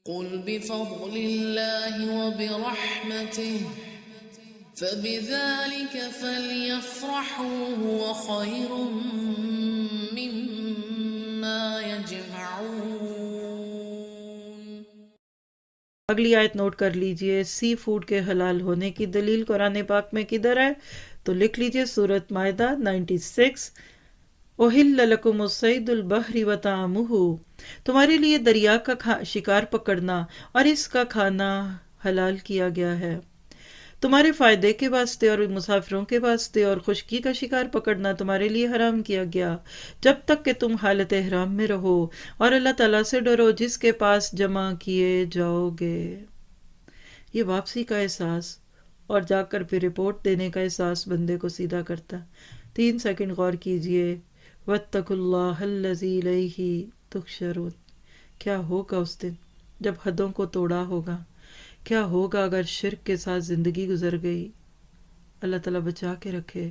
قل بفضل الله وبرحمته فبذلك فليفرحوا هو خير مما يجمعون۔ اگلی آیت نوٹ کر لیجئے، سی فوڈ کے حلال ہونے کی دلیل قرآن پاک میں کدھر ہے؟ تو لکھ لیجئے سورۃ مائدہ 96، احل لکم الصید البحر وطعمہ، تمہارے لیے دریا کا شکار پکڑنا اور اس کا کھانا حلال کیا گیا ہے، تمہارے فائدے کے واسطے اور مسافروں کے واسطے، اور خشکی کا شکار پکڑنا تمہارے لیے حرام کیا گیا جب تک کہ تم حالت احرام میں رہو، اور اللہ تعالیٰ سے ڈرو جس کے پاس جمع کیے جاؤ گے۔ یہ واپسی کا احساس اور جا کر پھر رپورٹ دینے کا احساس بندے کو سیدھا کرتا۔ 3 سیکنڈ غور کیجئے، وَاتَّقُوا اللَّهَ الَّذِي إِلَيْهِ تُحْشَرُونَ۔ کیا ہوگا اس دن جب حدوں کو توڑا ہوگا؟ کیا ہوگا اگر شرک کے ساتھ زندگی گزر گئی؟ اللہ تعالیٰ بچا کے رکھے۔